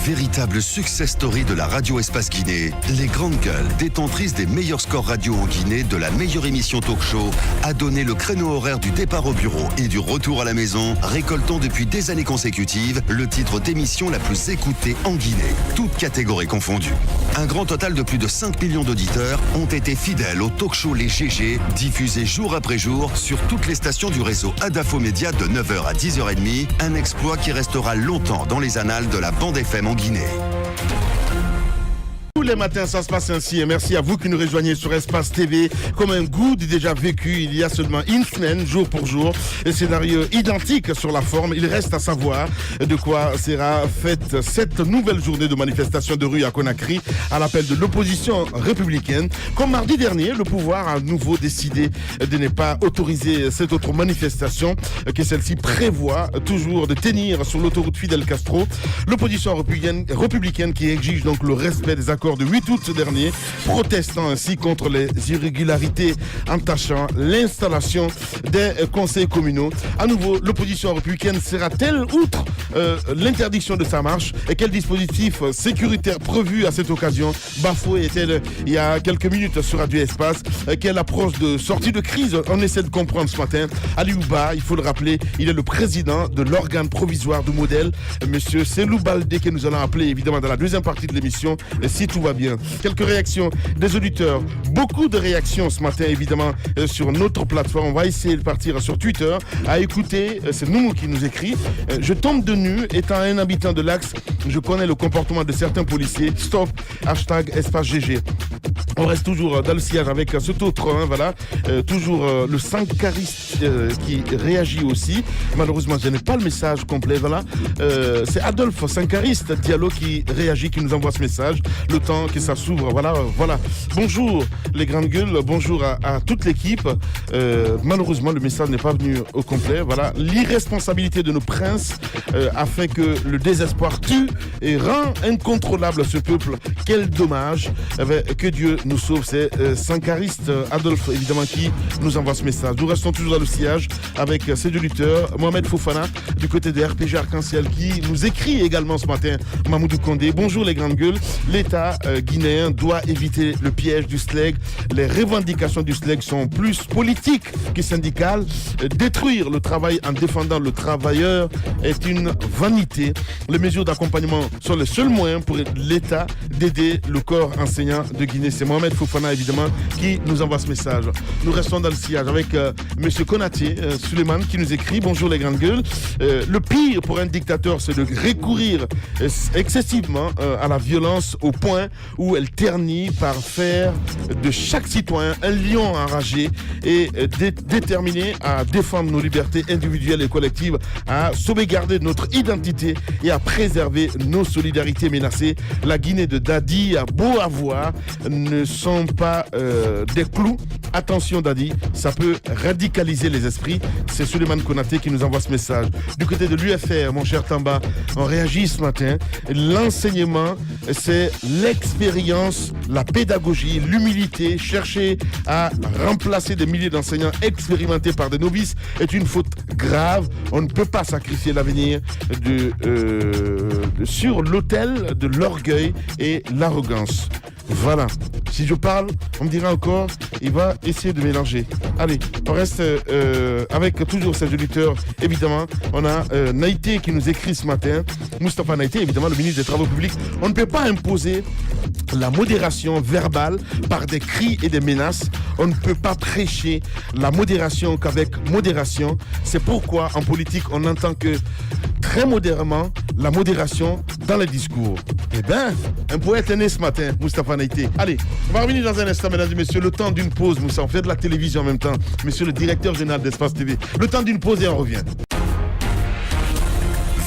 Véritable success story de la radio Espace Guinée, les grandes gueules, détentrices des meilleurs scores radio en Guinée, de la meilleure émission talk show, a donné le créneau horaire du départ au bureau et du retour à la maison, récoltant depuis des années consécutives le titre d'émission la plus écoutée en Guinée, toutes catégories confondues. Un grand total de plus de 5 millions d'auditeurs ont été fidèles au talk show Les GG, diffusé jour après jour sur toutes les stations du réseau Adafo Média de 9h à 10h30, un exploit qui restera longtemps dans les annales de la bande FM en Guinée. Tous les matins, ça se passe ainsi et merci à vous qui nous rejoignez sur Espace TV comme un goût déjà vécu il y a seulement une semaine, jour pour jour. Un scénario identique sur la forme. Il reste à savoir de quoi sera faite cette nouvelle journée de manifestation de rue à Conakry à l'appel de l'opposition républicaine. Comme mardi dernier, le pouvoir a à nouveau décidé de ne pas autoriser cette autre manifestation que celle-ci prévoit toujours de tenir sur l'autoroute Fidel Castro. L'opposition républicaine qui exige donc le respect des accords de 8 août dernier, protestant ainsi contre les irrégularités entachant l'installation des conseils communaux. À nouveau, l'opposition républicaine sera-t-elle, outre l'interdiction de sa marche, et quel dispositif sécuritaire prévu à cette occasion bafoué est-elle il y a quelques minutes sur Radio Espace? Quelle approche de sortie de crise on essaie de comprendre ce matin? Aliou Ba, il faut le rappeler, il est le président de l'organe provisoire du modèle, monsieur Selou Baldé, que nous allons appeler évidemment dans la deuxième partie de l'émission, si tout va bien. Quelques réactions des auditeurs, beaucoup de réactions ce matin évidemment sur notre plateforme. On va essayer de partir sur Twitter à écouter, c'est Noumou qui nous écrit, je tombe de nu, étant un habitant de l'Axe, je connais le comportement de certains policiers, stop, hashtag espace GG. On reste toujours dans le sillage avec cet autre, voilà, toujours le sankariste qui réagit aussi. Malheureusement, je n'ai pas le message complet, voilà. C'est Adolphe, sankariste Diallo, qui réagit, qui nous envoie ce message. Le temps que ça s'ouvre, voilà. Bonjour les grandes gueules, bonjour à toute l'équipe. Malheureusement, le message n'est pas venu au complet, voilà. L'irresponsabilité de nos princes afin que le désespoir tue et rend incontrôlable ce peuple. Quel dommage. Que Dieu nous sauve. C'est sankariste Adolphe, évidemment, qui nous envoie ce message. Nous restons toujours dans le sillage avec ces deux lutteurs. Mohamed Fofana, du côté de RPG Arc-en-Ciel, qui nous écrit également ce matin. Mamoudou Kondé, bonjour les grandes gueules. L'État guinéen doit éviter le piège du SLEG. Les revendications du SLEG sont plus politiques que syndicales. Détruire le travail en défendant le travailleur est une vanité. Les mesures d'accompagnement sont les seuls moyens pour l'État d'aider le corps enseignant de Guinée. C'est Mohamed Fofana, évidemment, qui nous envoie ce message. Nous restons dans le sillage avec monsieur Konaté, Suleiman, qui nous écrit, bonjour les grandes gueules. Le pire pour un dictateur, c'est de recourir excessivement à la violence au point où elle ternit par faire de chaque citoyen un lion enragé et déterminé à défendre nos libertés individuelles et collectives, à sauvegarder notre identité et à préserver nos solidarités menacées. La Guinée de Dadi a beau avoir, ne sont pas des clous. Attention Dadi, ça peut radicaliser les esprits. C'est Suleiman Konaté qui nous envoie ce message. Du côté de l'UFR, mon cher Tamba, on réagit ce matin. L'enseignement, c'est l'expérience, la pédagogie, l'humilité. Chercher à remplacer des milliers d'enseignants expérimentés par des novices est une faute grave. On ne peut pas sacrifier l'avenir sur l'autel de l'orgueil et l'arrogance. Voilà. Si je parle, on me dira encore, il va essayer de mélanger. Allez, on reste avec toujours ces auditeurs. Évidemment, on a Naïté qui nous écrit ce matin. Moustapha Naïté, évidemment, le ministre des Travaux publics. On ne peut pas imposer la modération verbale par des cris et des menaces. On ne peut pas prêcher la modération qu'avec modération. C'est pourquoi, en politique, on entend que très modérément la modération dans les discours. Eh bien, un poète est né ce matin, Moustapha Naïté. Allez, on va revenir dans un instant, mesdames et messieurs. Le temps d'une pause, Moussa. On fait de la télévision en même temps. Monsieur le directeur général d'Espace TV. Le temps d'une pause et on revient.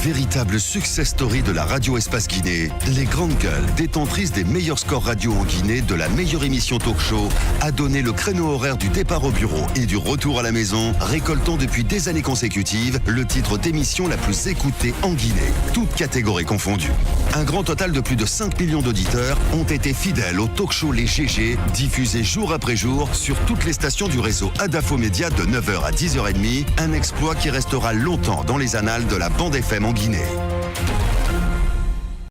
Véritable success story de la radio Espace Guinée, les grandes gueules, détentrices des meilleurs scores radio en Guinée, de la meilleure émission talk show, a donné le créneau horaire du départ au bureau et du retour à la maison, récoltant depuis des années consécutives le titre d'émission la plus écoutée en Guinée, toutes catégories confondues. Un grand total de plus de 5 millions d'auditeurs ont été fidèles au talk show Les GG, diffusé jour après jour sur toutes les stations du réseau Adafo Média de 9h à 10h30, un exploit qui restera longtemps dans les annales de la bande FM en Guinée.